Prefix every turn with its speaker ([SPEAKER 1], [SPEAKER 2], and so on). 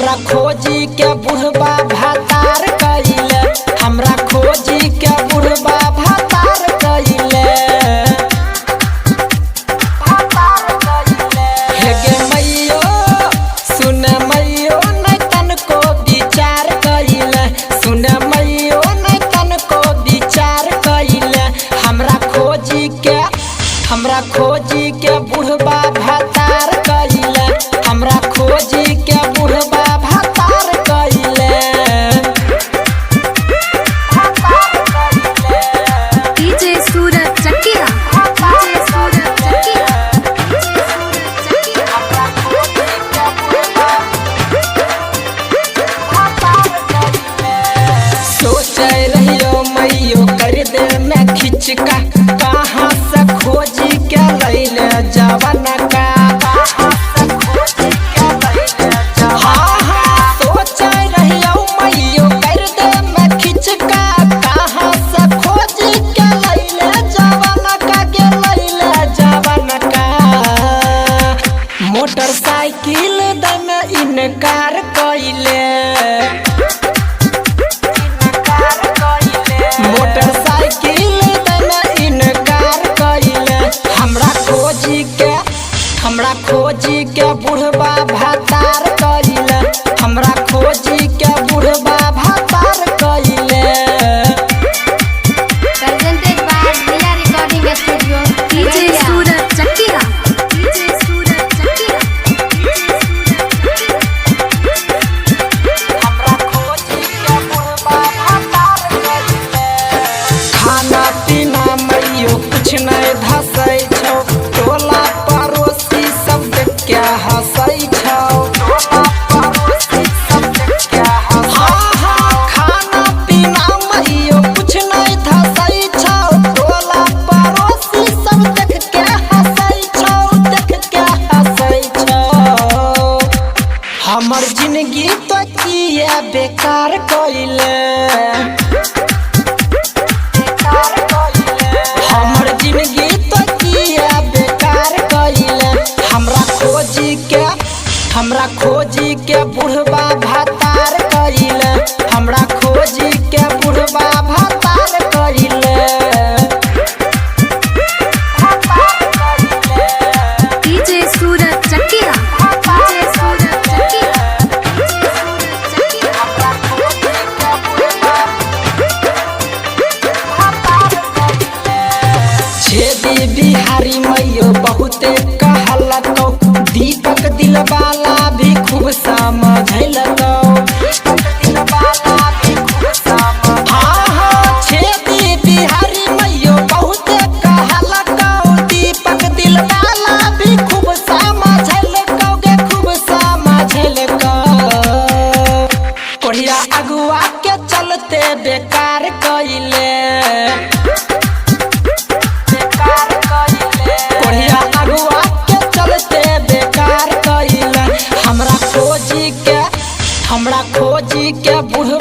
[SPEAKER 1] हमरा खोजी के बुढ़बा भातार कइले, हमरा खोजी के बुढ़बा भातार कइले। हे गे मैयो सुन मैयो नै तनको विचार कइले, सुन मैयो नै तनको विचार कइले। हमरा खोजी के बुढ़बा भातार कइले, हमरा खोजी के बुढ़बा भातार कइले।
[SPEAKER 2] डीजे सूरज चकिया, डीजे सूरज चकिया,
[SPEAKER 1] सोचे रहियो मैयो कर दे में खिचका, कहाँ से खोजी के लैले जवन का। हाँ हाँ सोचे रहियो मैयो कर दे में खिचका, कहाँ से खोजी के लैले जवन का के लैले जवन का। मोटरसाइकिल दे में इनकार कइले, मोटरसाइकिल देना इनकार कइले। हमरा खोजी के बुढ़बा भातार कइले, हमरा खोजी के बुढ़बा भातार कइले।
[SPEAKER 2] प्रेजेंटेड बाय जिला रिकॉर्डिंग स्टूडियो। डीजे सूरज चकिया, डीजे सूरज चकिया,
[SPEAKER 1] हमरा खोजी के बुढ़बा भातार कइले। खाना पीना मैयो कुछ नहीं धसै छौ, टोला पड़ोसी सब देख के हंसै छौ। टोला पड़ोसी सब देख के हंसै। हाँ हाँ खाना पीना मैयो कुछ नहीं धसै छौ, टोला पड़ोसी सब देख के हंसै छौ, देख के हंसै छौ। हमर जिंदगी तो किए बेकार कइले, हमर जिंदगी तो किए बेकार कइले। हमरा खोजी के बुढ़बा भातार कइले, हमरा खोजी के बुढ़बा भातार कइले।
[SPEAKER 2] डीजे सूरज चकिया, डीजे सूरज चकिया,
[SPEAKER 1] छेदी बिहारी मैयो बहुते कहलकौ, दीपक दिलवाला भी खूब समझलकौ। हाँ हाँ छेदी बिहारी मैयो बहुते कहलकौ, दीपक दिलवाला भी खूब समझलकौ गे खूब समझलकौ। कोढ़िया अगुआ के चलते बेकार कइले, कोढ़िया अगुआ के चलते बेकार कइले। हमरा खोजी के बुढ़